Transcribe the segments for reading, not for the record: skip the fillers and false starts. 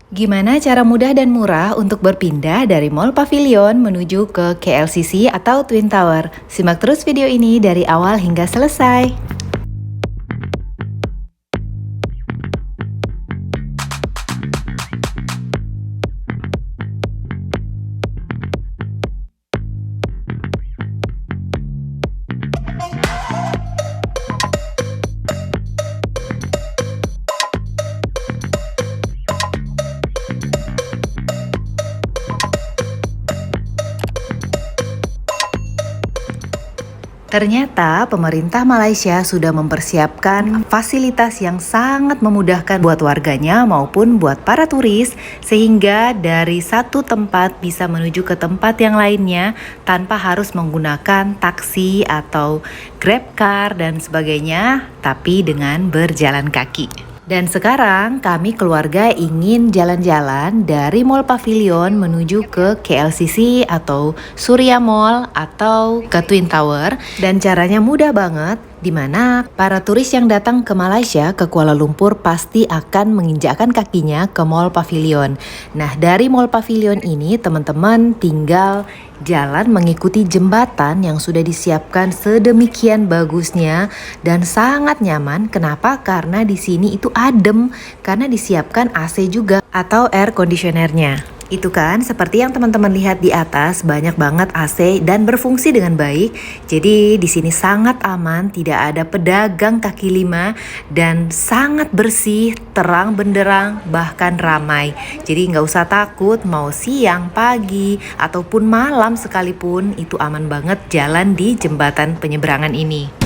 Gimana cara mudah dan murah untuk berpindah dari Mall Pavilion menuju ke KLCC atau Twin Tower? Simak terus video ini dari awal hingga selesai. Ternyata pemerintah Malaysia sudah mempersiapkan fasilitas yang sangat memudahkan buat warganya maupun buat para turis, sehingga dari satu tempat bisa menuju ke tempat yang lainnya tanpa harus menggunakan taksi atau Grab car dan sebagainya, tapi dengan berjalan kaki. Dan sekarang kami keluarga ingin jalan-jalan dari Mall Pavilion menuju ke KLCC atau Suria Mall atau ke Twin Tower, dan caranya mudah banget, di mana para turis yang datang ke Malaysia, ke Kuala Lumpur pasti akan menginjakkan kakinya ke Mall Pavilion. Nah, dari Mall Pavilion ini teman-teman tinggal jalan mengikuti jembatan yang sudah disiapkan sedemikian bagusnya dan sangat nyaman. Kenapa? Karena di sini itu adem, karena disiapkan AC juga atau air conditionernya. Itu kan seperti yang teman-teman lihat di atas, banyak banget AC dan berfungsi dengan baik. Jadi di sini sangat aman, tidak ada pedagang kaki lima dan sangat bersih, terang benderang, bahkan ramai. Jadi nggak usah takut mau siang, pagi, ataupun malam sekalipun, itu aman banget jalan di jembatan penyeberangan ini.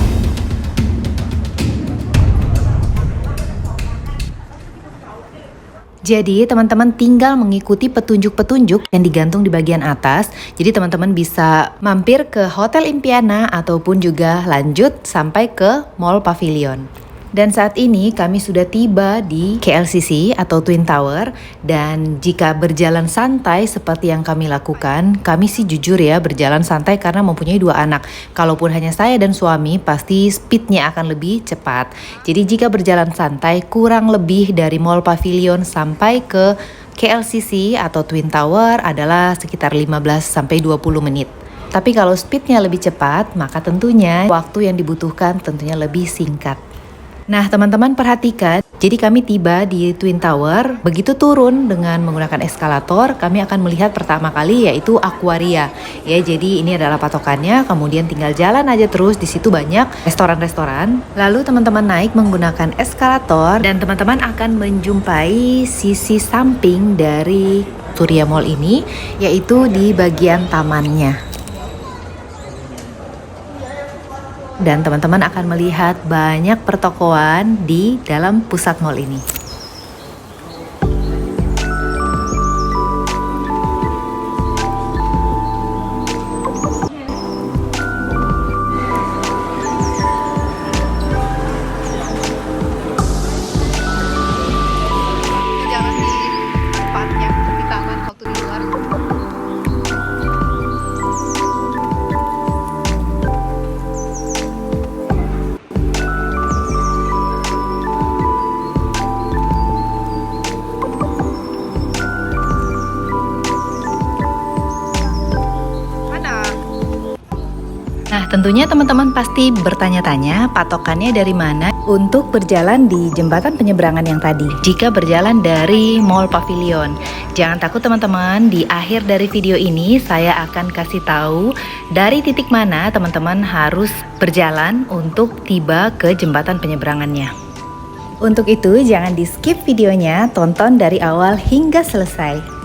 Jadi teman-teman tinggal mengikuti petunjuk-petunjuk yang digantung di bagian atas. Jadi teman-teman bisa mampir ke Hotel Impiana ataupun juga lanjut sampai ke Mall Pavilion. Dan saat ini kami sudah tiba di KLCC atau Twin Tower, dan jika berjalan santai seperti yang kami lakukan, kami sih jujur ya berjalan santai karena mempunyai 2 anak. Kalaupun hanya saya dan suami, pasti speednya akan lebih cepat. Jadi jika berjalan santai kurang lebih dari Mall Pavilion sampai ke KLCC atau Twin Tower adalah sekitar 15-20 menit. Tapi kalau speednya lebih cepat, maka tentunya waktu yang dibutuhkan tentunya lebih singkat. Nah teman-teman perhatikan, jadi kami tiba di Twin Tower, begitu turun dengan menggunakan eskalator, kami akan melihat pertama kali yaitu Aquaria. Ya, jadi ini adalah patokannya, kemudian tinggal jalan aja terus, di situ banyak restoran-restoran. Lalu teman-teman naik menggunakan eskalator dan teman-teman akan menjumpai sisi samping dari Suria Mall ini, yaitu di bagian tamannya. Dan teman-teman akan melihat banyak pertokoan di dalam pusat mall ini. Jangan di tempatnya, di taman waktu di luar. Nah, tentunya teman-teman pasti bertanya-tanya patokannya dari mana untuk berjalan di jembatan penyeberangan yang tadi. Jika berjalan dari Mall Pavilion, jangan takut teman-teman, di akhir dari video ini saya akan kasih tahu dari titik mana teman-teman harus berjalan untuk tiba ke jembatan penyeberangannya. Untuk itu jangan di skip videonya, tonton dari awal hingga selesai.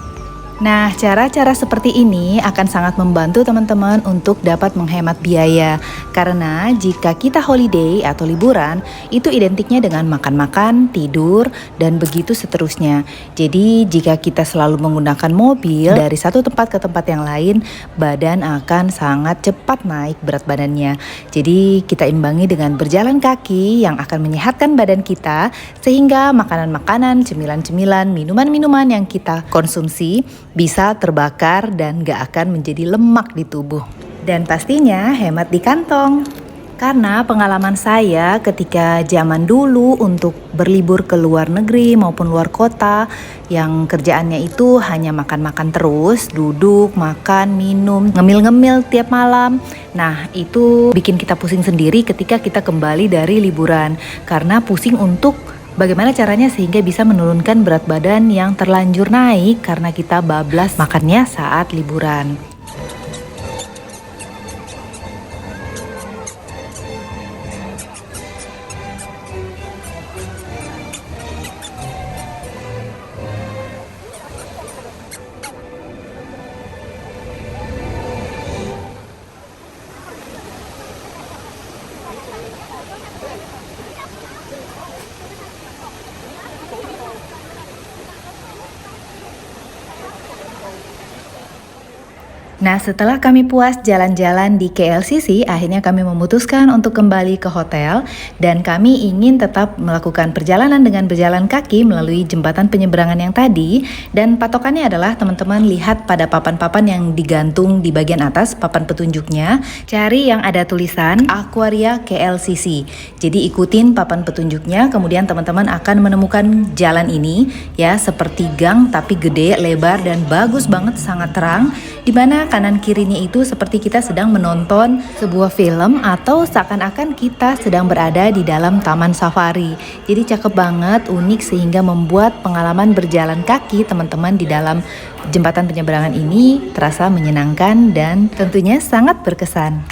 Nah, cara-cara seperti ini akan sangat membantu teman-teman untuk dapat menghemat biaya. Karena jika kita holiday atau liburan, itu identiknya dengan makan-makan, tidur, dan begitu seterusnya. Jadi, jika kita selalu menggunakan mobil dari satu tempat ke tempat yang lain, badan akan sangat cepat naik berat badannya. Jadi, kita imbangi dengan berjalan kaki yang akan menyehatkan badan kita, sehingga makanan-makanan, cemilan-cemilan, minuman-minuman yang kita konsumsi bisa terbakar dan gak akan menjadi lemak di tubuh. Dan pastinya hemat di kantong. Karena pengalaman saya ketika zaman dulu untuk berlibur ke luar negeri maupun luar kota, yang kerjaannya itu hanya makan-makan terus, duduk, makan, minum, ngemil-ngemil tiap malam. Nah, itu bikin kita pusing sendiri ketika kita kembali dari liburan. Karena pusing untuk bagaimana caranya sehingga bisa menurunkan berat badan yang terlanjur naik karena kita bablas makannya saat liburan. Nah, setelah kami puas jalan-jalan di KLCC, akhirnya kami memutuskan untuk kembali ke hotel dan kami ingin tetap melakukan perjalanan dengan berjalan kaki melalui jembatan penyeberangan yang tadi, dan patokannya adalah teman-teman lihat pada papan-papan yang digantung di bagian atas, papan petunjuknya, cari yang ada tulisan Aquaria KLCC. Jadi ikutin papan petunjuknya, kemudian teman-teman akan menemukan jalan ini ya, seperti gang tapi gede, lebar dan bagus banget, sangat terang, di mana kanan kirinya itu seperti kita sedang menonton sebuah film atau seakan-akan kita sedang berada di dalam taman safari. Jadi cakep banget, unik, sehingga membuat pengalaman berjalan kaki teman-teman di dalam jembatan penyeberangan ini terasa menyenangkan dan tentunya sangat berkesan.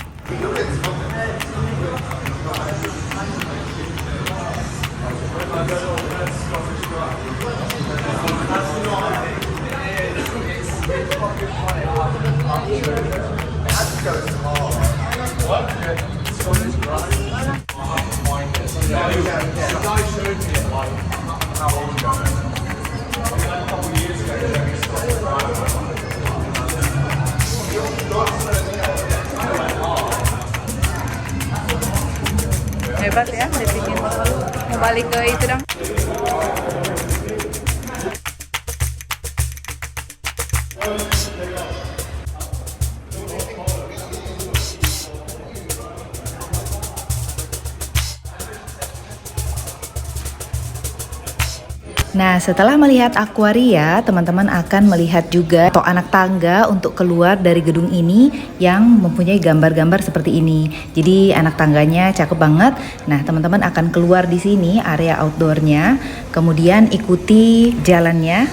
Hebat ya, dibikin mau balik ke itu dong. Nah, setelah melihat akuaria, teman-teman akan melihat juga atau anak tangga untuk keluar dari gedung ini yang mempunyai gambar-gambar seperti ini. Jadi anak tangganya cakep banget. Nah, teman-teman akan keluar di sini area outdoornya, kemudian ikuti jalannya.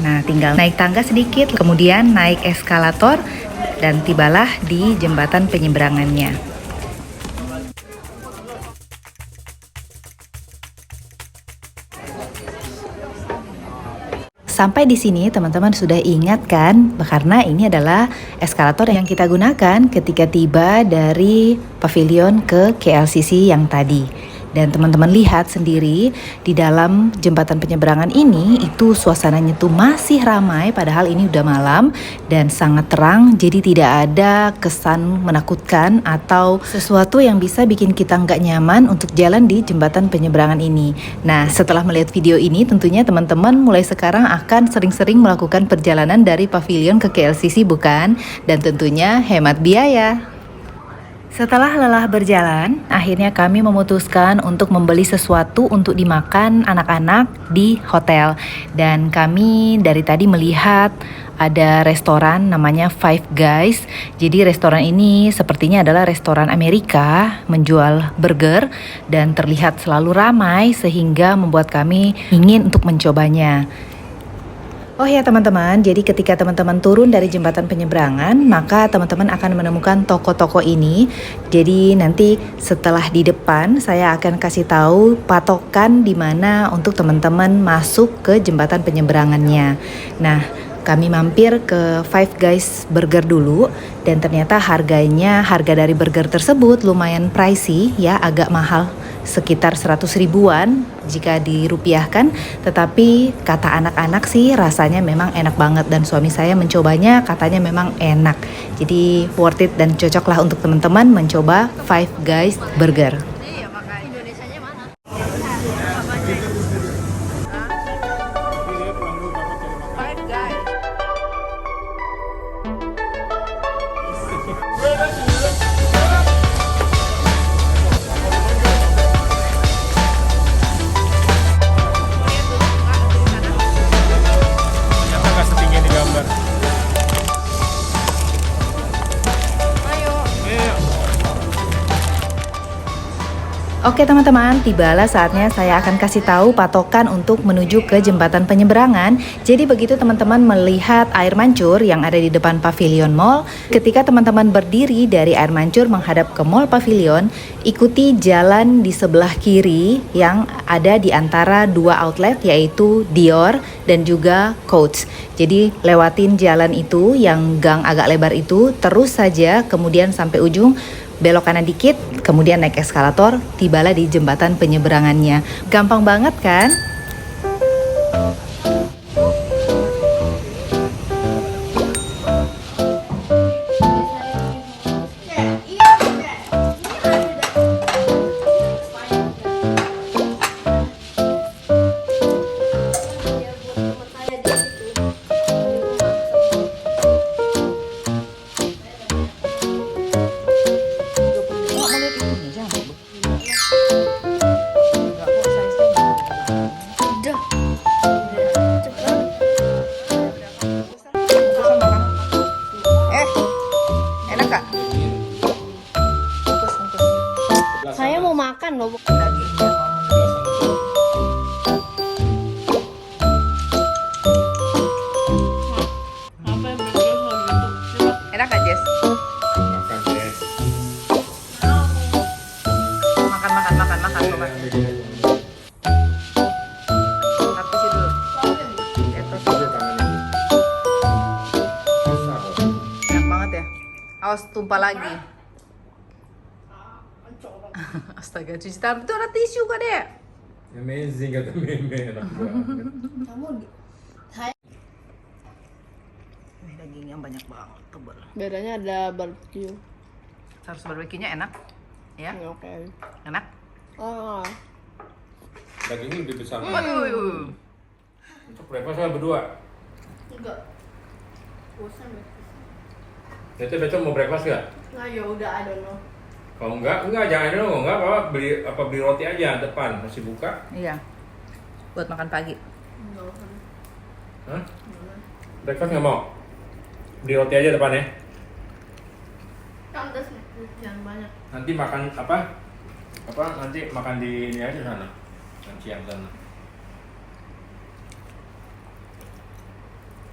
Nah, tinggal naik tangga sedikit, kemudian naik eskalator dan tibalah di jembatan penyeberangannya. Sampai di sini teman-teman sudah ingat kan, karena ini adalah eskalator yang kita gunakan ketika tiba dari pavilion ke KLCC yang tadi. Dan teman-teman lihat sendiri di dalam jembatan penyeberangan ini itu suasananya tuh masih ramai, padahal ini udah malam dan sangat terang, jadi tidak ada kesan menakutkan atau sesuatu yang bisa bikin kita nggak nyaman untuk jalan di jembatan penyeberangan ini. Nah, setelah melihat video ini tentunya teman-teman mulai sekarang akan sering-sering melakukan perjalanan dari pavilion ke KLCC, bukan? Dan tentunya hemat biaya. Setelah lelah berjalan, akhirnya kami memutuskan untuk membeli sesuatu untuk dimakan anak-anak di hotel. Dan kami dari tadi melihat ada restoran namanya Five Guys. Jadi restoran ini sepertinya adalah restoran Amerika, menjual burger dan terlihat selalu ramai sehingga membuat kami ingin untuk mencobanya. Oh ya teman-teman, jadi ketika teman-teman turun dari jembatan penyeberangan, maka teman-teman akan menemukan toko-toko ini. Jadi nanti setelah di depan saya akan kasih tahu patokan di mana untuk teman-teman masuk ke jembatan penyeberangannya. Nah, kami mampir ke Five Guys Burger dulu dan ternyata harga dari burger tersebut lumayan pricey ya, agak mahal, sekitar 100 ribuan jika dirupiahkan, tetapi kata anak-anak sih rasanya memang enak banget dan suami saya mencobanya katanya memang enak. Jadi worth it dan cocok lah untuk teman-teman mencoba Five Guys Burger. Iya, makanya Indonesianya mana? Five Guys. Oke teman-teman, tibalah saatnya saya akan kasih tahu patokan untuk menuju ke jembatan penyeberangan. Jadi begitu teman-teman melihat air mancur yang ada di depan Pavilion Mall, ketika teman-teman berdiri dari air mancur menghadap ke Mall Pavilion, ikuti jalan di sebelah kiri yang ada di antara dua outlet yaitu Dior dan juga Coach. Jadi lewatin jalan itu yang gang agak lebar itu, terus saja kemudian sampai ujung, belok kanan dikit, kemudian naik eskalator, tibalah di jembatan penyeberangannya. Gampang banget kan? Saya mau makan loh. Enak gak Jess? Makan Jess. Makan. Habisin dulu. Enak banget ya. Awas tumpah lagi. Astaga, cuci tangan itu ada tisu kak dek. Amazing kata meme, enak banget. Ini dagingnya banyak banget, tebal. Bedanya ada barbecue. Saus barbeque-nya enak, ya? Oke. Enak. Oh. Dagingnya lebih besar. Waduh. Untuk breakfast kan berdua. Enggak. Bosan ya. Beto mau breakfast gak? Nah, ya udah, I don't know. Kalau enggak jangan dulu, enggak beli roti aja depan masih buka. Iya. Buat makan pagi. Enggak usah. Hah? Breakfast nggak mau? Beli roti aja depan ya. Kan udah jangan banyak. Nanti makan apa? Nanti makan di ini aja sana. Makan siang sana.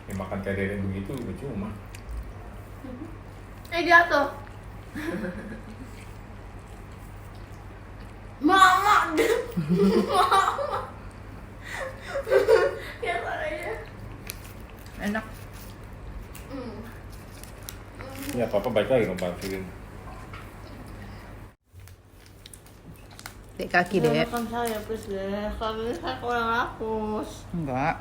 Ya, makan kayak begitu cuma. Jatuh. Mama. Mama. Ya suaranya. Enak. Ya apa baik lagi dong film. Dek kaki dek. Makan saya please deh. Kalau saya kurang rakus. Enggak.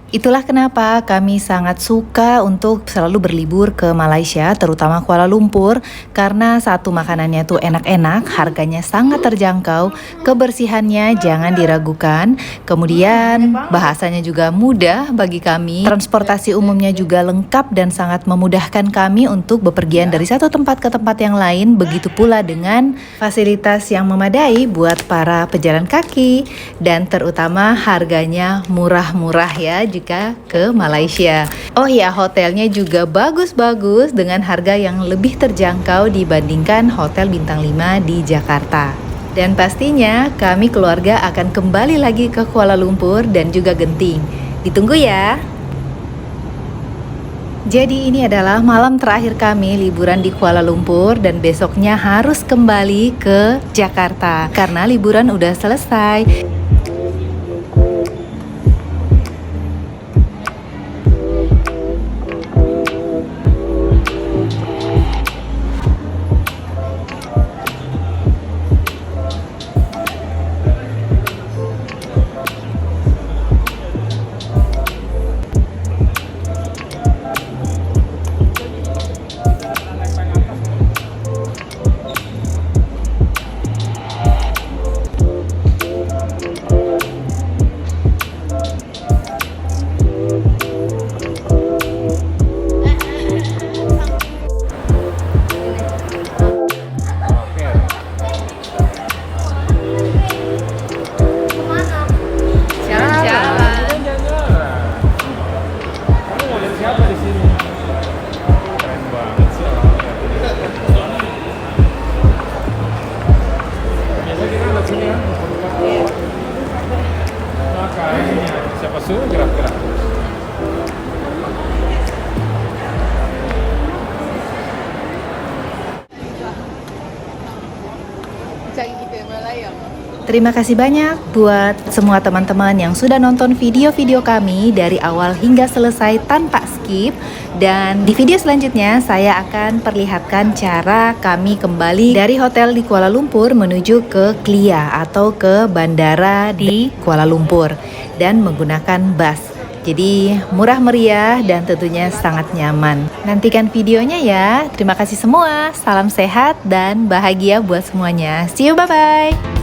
Itulah kenapa kami sangat suka untuk selalu berlibur ke Malaysia, terutama Kuala Lumpur, karena satu makanannya tuh enak-enak, harganya sangat terjangkau, kebersihannya jangan diragukan, kemudian bahasanya juga mudah bagi kami, transportasi umumnya juga lengkap dan sangat memudahkan kami untuk bepergian dari satu tempat ke tempat yang lain, begitu pula dengan fasilitas yang memadai buat para pejalan kaki, dan terutama harganya murah-murah ya jika ke Malaysia. Oh ya, hotelnya juga bagus-bagus dengan harga yang lebih terjangkau dibandingkan hotel bintang 5 di Jakarta. Dan pastinya kami keluarga akan kembali lagi ke Kuala Lumpur dan juga Genting. Ditunggu ya. Jadi ini adalah malam terakhir kami liburan di Kuala Lumpur dan besoknya harus kembali ke Jakarta karena liburan udah selesai. Suruh gerak-gerak. Cari kita Malaya. Terima kasih banyak buat semua teman-teman yang sudah nonton video-video kami dari awal hingga selesai tanpa skip. Dan di video selanjutnya saya akan perlihatkan cara kami kembali dari hotel di Kuala Lumpur menuju ke Klia atau ke bandara di Kuala Lumpur dan menggunakan bus. Jadi murah meriah dan tentunya sangat nyaman. Nantikan videonya ya. Terima kasih semua. Salam sehat dan bahagia buat semuanya. See you, bye-bye.